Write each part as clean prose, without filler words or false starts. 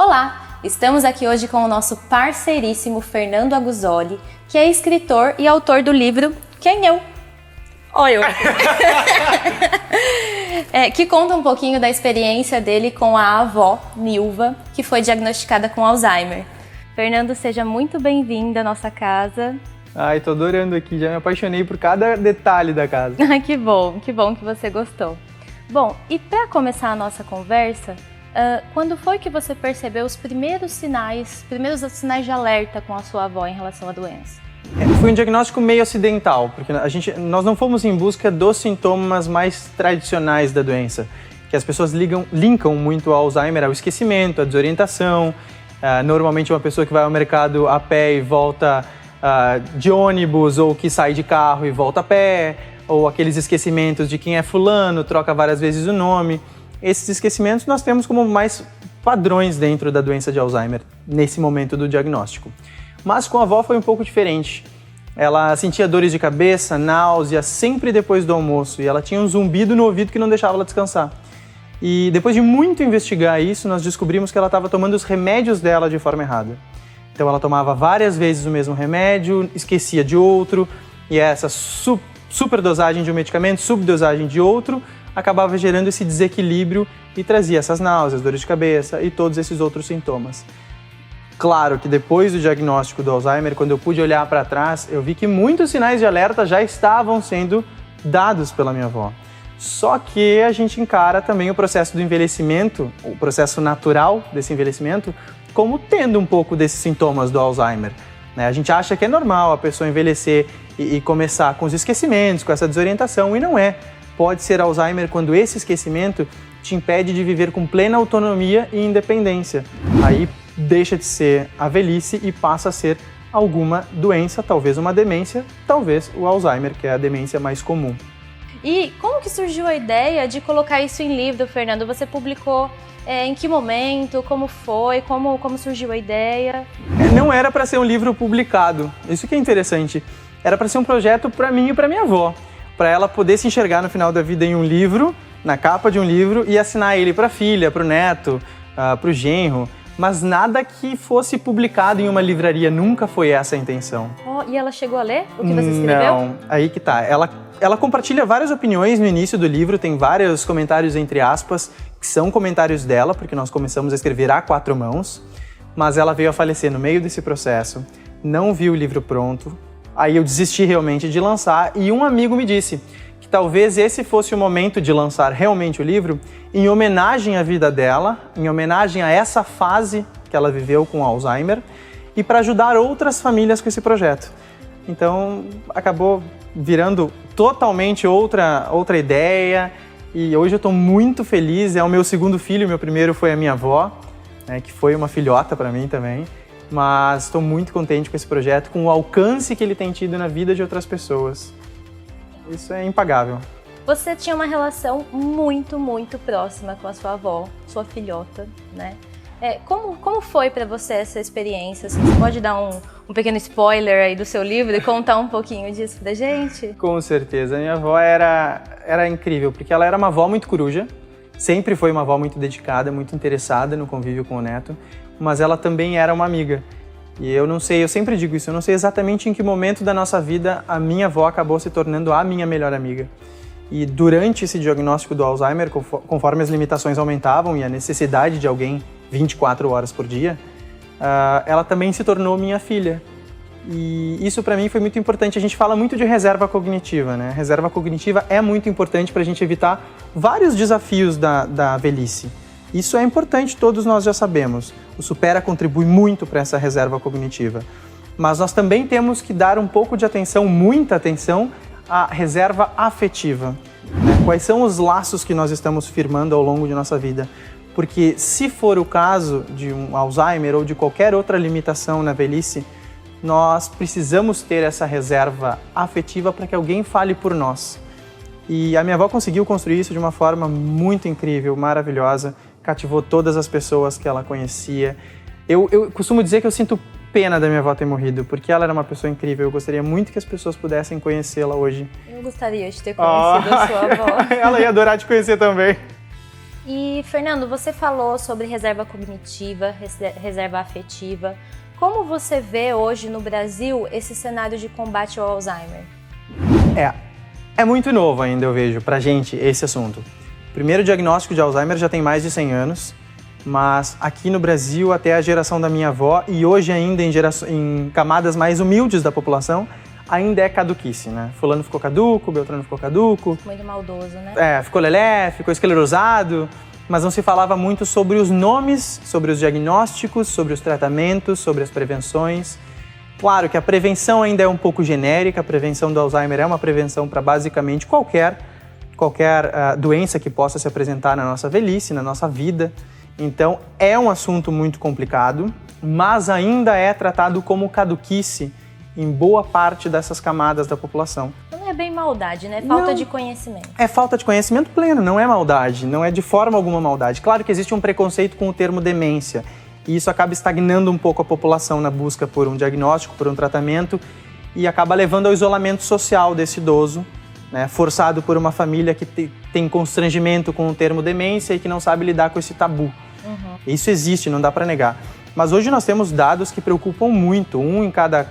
Olá! Estamos aqui hoje com o nosso parceiríssimo Fernando Aguzoli, que é escritor e autor do livro Quem Eu? Oi, eu. Que conta um pouquinho da experiência dele com a avó, Nilva, que foi diagnosticada com Alzheimer. Fernando, seja muito bem-vindo à nossa casa. Ai, tô adorando aqui, já me apaixonei por cada detalhe da casa. Que bom que você gostou. Bom, e para começar a nossa conversa, quando foi que você percebeu os primeiros sinais de alerta com a sua avó em relação à doença? Foi um diagnóstico meio acidental, porque nós não fomos em busca dos sintomas mais tradicionais da doença, que as pessoas linkam muito ao Alzheimer, ao esquecimento, à desorientação. Normalmente uma pessoa que vai ao mercado a pé e volta de ônibus, ou que sai de carro e volta a pé, ou aqueles esquecimentos de quem é fulano, troca várias vezes o nome. Esses esquecimentos nós temos como mais padrões dentro da doença de Alzheimer, nesse momento do diagnóstico. Mas com a avó foi um pouco diferente. Ela sentia dores de cabeça, náusea, sempre depois do almoço, e ela tinha um zumbido no ouvido que não deixava ela descansar. E depois de muito investigar isso, nós descobrimos que ela estava tomando os remédios dela de forma errada. Então ela tomava várias vezes o mesmo remédio, esquecia de outro, e essa superdosagem de um medicamento, subdosagem de outro, acabava gerando esse desequilíbrio e trazia essas náuseas, dores de cabeça e todos esses outros sintomas. Claro que depois do diagnóstico do Alzheimer, quando eu pude olhar para trás, eu vi que muitos sinais de alerta já estavam sendo dados pela minha avó. Só que a gente encara também o processo do envelhecimento, o processo natural desse envelhecimento, como tendo um pouco desses sintomas do Alzheimer. A gente acha que é normal a pessoa envelhecer e começar com os esquecimentos, com essa desorientação, e não é. Pode ser Alzheimer quando esse esquecimento te impede de viver com plena autonomia e independência. Aí deixa de ser a velhice e passa a ser alguma doença, talvez uma demência, talvez o Alzheimer, que é a demência mais comum. E como que surgiu a ideia de colocar isso em livro, Fernando? Você publicou em que momento? Como foi? Como surgiu a ideia? Não era para ser um livro publicado, isso que é interessante. Era para ser um projeto para mim e para minha avó, para ela poder se enxergar no final da vida em um livro, na capa de um livro, e assinar ele para a filha, para o neto, para o genro, mas nada que fosse publicado em uma livraria, nunca foi essa a intenção. E ela chegou a ler o que você escreveu? Não, aí que tá. Ela compartilha várias opiniões no início do livro, tem vários comentários entre aspas, que são comentários dela, porque nós começamos a escrever a 4 mãos, mas ela veio a falecer no meio desse processo, não viu o livro pronto, aí eu desisti realmente de lançar, e um amigo me disse que talvez esse fosse o momento de lançar realmente o livro em homenagem à vida dela, em homenagem a essa fase que ela viveu com Alzheimer, e para ajudar outras famílias com esse projeto. Então acabou virando totalmente outra ideia, e hoje eu estou muito feliz. É o meu segundo filho, meu primeiro foi a minha avó, que foi uma filhota para mim também, mas estou muito contente com esse projeto, com o alcance que ele tem tido na vida de outras pessoas. Isso é impagável. Você tinha uma relação muito, muito próxima com a sua avó, sua filhota, né? Como foi para você essa experiência? Assim, você pode dar um pequeno spoiler aí do seu livro e contar um pouquinho disso pra gente? Com certeza. A minha avó era incrível, porque ela era uma avó muito coruja, sempre foi uma avó muito dedicada, muito interessada no convívio com o neto, mas ela também era uma amiga. E eu sempre digo isso, eu não sei exatamente em que momento da nossa vida a minha avó acabou se tornando a minha melhor amiga. E durante esse diagnóstico do Alzheimer, conforme as limitações aumentavam e a necessidade de alguém 24 horas por dia, ela também se tornou minha filha. E isso para mim foi muito importante. A gente fala muito de reserva cognitiva, né? Reserva cognitiva é muito importante para a gente evitar vários desafios da velhice. Isso é importante, todos nós já sabemos. O Supera contribui muito para essa reserva cognitiva. Mas nós também temos que dar um pouco de atenção, muita atenção, à reserva afetiva. Quais são os laços que nós estamos firmando ao longo de nossa vida? Porque se for o caso de um Alzheimer ou de qualquer outra limitação na velhice, nós precisamos ter essa reserva afetiva para que alguém fale por nós. E a minha avó conseguiu construir isso de uma forma muito incrível, maravilhosa, cativou todas as pessoas que ela conhecia. Eu costumo dizer que eu sinto pena da minha avó ter morrido, porque ela era uma pessoa incrível. Eu gostaria muito que as pessoas pudessem conhecê-la hoje. Eu gostaria de ter conhecido a sua avó. Ela ia adorar te conhecer também. E, Fernando, você falou sobre reserva cognitiva, reserva afetiva. Como você vê hoje no Brasil esse cenário de combate ao Alzheimer? É muito novo ainda, eu vejo, pra gente, esse assunto. O primeiro diagnóstico de Alzheimer já tem mais de 100 anos, mas aqui no Brasil, até a geração da minha avó, e hoje ainda em camadas mais humildes da população, ainda é caduquice, né? Fulano ficou caduco, Beltrano ficou caduco. Muito maldoso, né? Ficou lelé, ficou esclerosado, mas não se falava muito sobre os nomes, sobre os diagnósticos, sobre os tratamentos, sobre as prevenções. Claro que a prevenção ainda é um pouco genérica, a prevenção do Alzheimer é uma prevenção para basicamente qualquer doença que possa se apresentar na nossa velhice, na nossa vida. Então, é um assunto muito complicado, mas ainda é tratado como caduquice em boa parte dessas camadas da população. Não é bem maldade, né? Falta de conhecimento. É falta de conhecimento pleno, não é maldade, não é de forma alguma maldade. Claro que existe um preconceito com o termo demência, e isso acaba estagnando um pouco a população na busca por um diagnóstico, por um tratamento, e acaba levando ao isolamento social desse idoso, né, forçado por uma família que tem constrangimento com o termo demência e que não sabe lidar com esse tabu. Isso existe, não dá para negar. Mas hoje nós temos dados que preocupam muito. Um em cada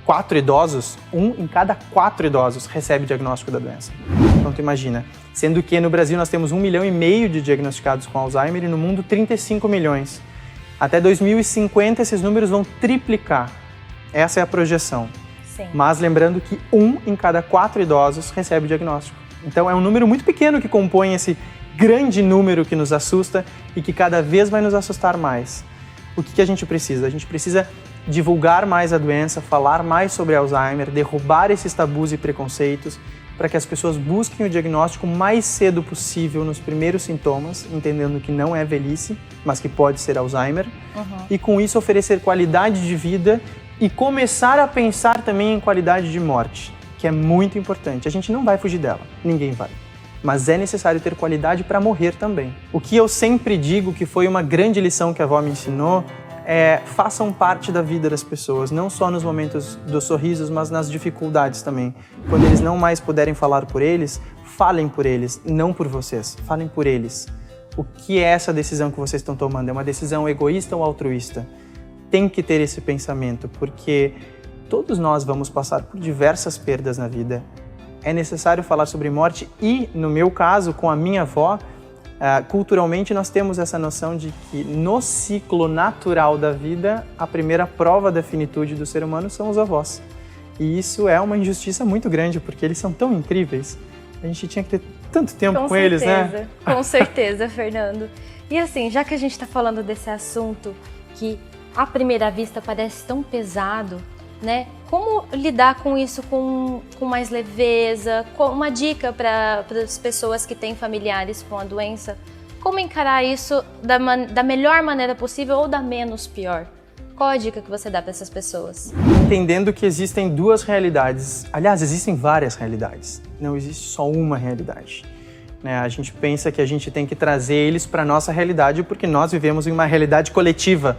quatro idosos recebe diagnóstico da doença. Então tu imagina, sendo que no Brasil nós temos 1,5 milhão de diagnosticados com Alzheimer e no mundo 35 milhões. Até 2050 esses números vão triplicar. Essa é a projeção. Sim. Mas lembrando que 1 em cada 4 idosos recebe o diagnóstico. Então é um número muito pequeno que compõe esse grande número que nos assusta e que cada vez vai nos assustar mais. O que a gente precisa? A gente precisa divulgar mais a doença, falar mais sobre Alzheimer, derrubar esses tabus e preconceitos para que as pessoas busquem o diagnóstico o mais cedo possível nos primeiros sintomas, entendendo que não é velhice, mas que pode ser Alzheimer, e com isso oferecer qualidade de vida e começar a pensar também em qualidade de morte, que é muito importante. A gente não vai fugir dela, ninguém vai. Mas é necessário ter qualidade para morrer também. O que eu sempre digo que foi uma grande lição que a avó me ensinou façam parte da vida das pessoas, não só nos momentos dos sorrisos, mas nas dificuldades também. Quando eles não mais puderem falar por eles, falem por eles, não por vocês, falem por eles. O que é essa decisão que vocês estão tomando? É uma decisão egoísta ou altruísta? Tem que ter esse pensamento, porque todos nós vamos passar por diversas perdas na vida. É necessário falar sobre morte e, no meu caso, com a minha avó, culturalmente nós temos essa noção de que no ciclo natural da vida, a primeira prova da finitude do ser humano são os avós. E isso é uma injustiça muito grande, porque eles são tão incríveis. A gente tinha que ter tanto tempo com eles, né? Com certeza, Fernando. E assim, já que a gente está falando desse assunto que à primeira vista parece tão pesado, né? Como lidar com isso com mais leveza? Uma dica para as pessoas que têm familiares com a doença, como encarar isso da melhor maneira possível ou da menos pior? Qual a dica que você dá para essas pessoas? Entendendo que existem duas realidades. Aliás, existem várias realidades. Não existe só uma realidade. A gente pensa que a gente tem que trazer eles para a nossa realidade porque nós vivemos em uma realidade coletiva,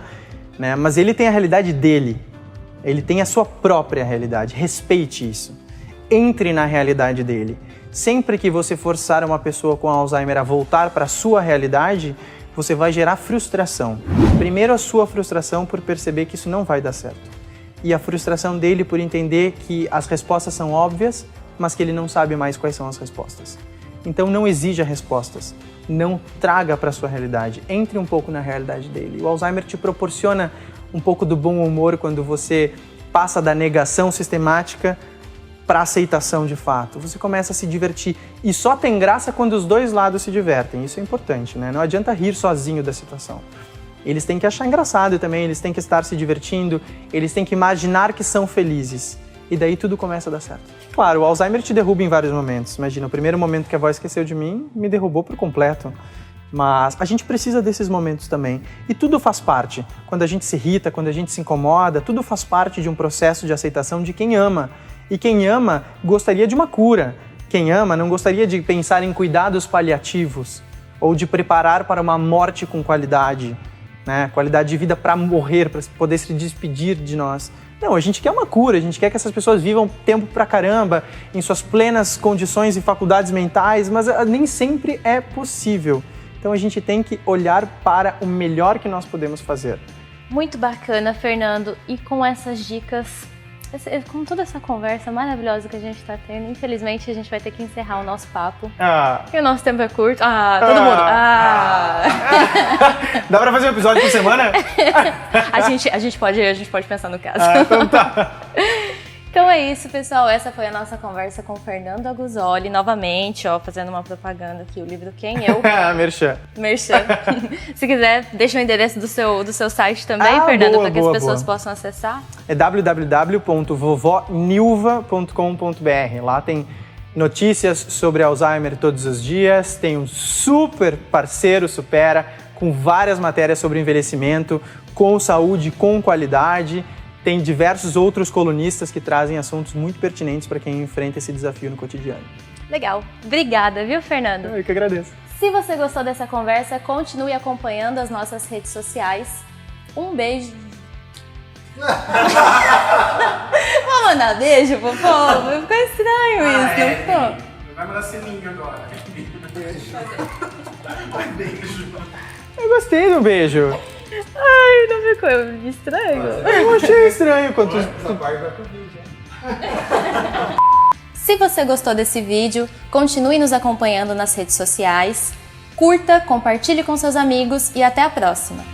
né? Mas ele tem a realidade dele. Ele tem a sua própria realidade. Respeite isso. Entre na realidade dele. Sempre que você forçar uma pessoa com Alzheimer a voltar para a sua realidade, você vai gerar frustração. Primeiro, a sua frustração por perceber que isso não vai dar certo. E a frustração dele por entender que as respostas são óbvias, mas que ele não sabe mais quais são as respostas. Então, não exija respostas. Não traga para a sua realidade. Entre um pouco na realidade dele. O Alzheimer te proporciona um pouco do bom humor quando você passa da negação sistemática para a aceitação de fato. Você começa a se divertir. E só tem graça quando os dois lados se divertem. Isso é importante, né? Não adianta rir sozinho da situação. Eles têm que achar engraçado também, eles têm que estar se divertindo, eles têm que imaginar que são felizes. E daí tudo começa a dar certo. Claro, o Alzheimer te derruba em vários momentos. Imagina, o primeiro momento que a avó esqueceu de mim, me derrubou por completo. Mas a gente precisa desses momentos também. E tudo faz parte. Quando a gente se irrita, quando a gente se incomoda, tudo faz parte de um processo de aceitação de quem ama. E quem ama gostaria de uma cura. Quem ama não gostaria de pensar em cuidados paliativos ou de preparar para uma morte com qualidade, né? Qualidade de vida para morrer, para poder se despedir de nós. Não, a gente quer uma cura, a gente quer que essas pessoas vivam tempo pra caramba, em suas plenas condições e faculdades mentais, mas nem sempre é possível. Então a gente tem que olhar para o melhor que nós podemos fazer. Muito bacana, Fernando. E com essas dicas, com toda essa conversa maravilhosa que a gente está tendo, infelizmente a gente vai ter que encerrar o nosso papo. Porque o nosso tempo é curto. Todo mundo. Dá pra fazer um episódio por semana? A gente pode pensar no caso. Então tá. Então é isso, pessoal. Essa foi a nossa conversa com o Fernando Aguzoli. Novamente, fazendo uma propaganda aqui, o livro Quem Eu. Merchan. Se quiser, deixa o endereço do seu site também, Fernando, para que as pessoas possam acessar. É www.vovonilva.com.br. Lá tem notícias sobre Alzheimer todos os dias, tem um super parceiro Supera, com várias matérias sobre envelhecimento, com saúde, com qualidade. Tem diversos outros colunistas que trazem assuntos muito pertinentes para quem enfrenta esse desafio no cotidiano. Legal. Obrigada, viu, Fernando? Eu que agradeço. Se você gostou dessa conversa, continue acompanhando as nossas redes sociais. Um beijo. Vou mandar beijo pro povo? Vai ficar estranho isso, não ficou? Vai mandar selinho agora. Beijo. Eu gostei do beijo. Ai, não ficou estranho? Eu achei estranho quanto... Se você gostou desse vídeo, continue nos acompanhando nas redes sociais, curta, compartilhe com seus amigos e até a próxima!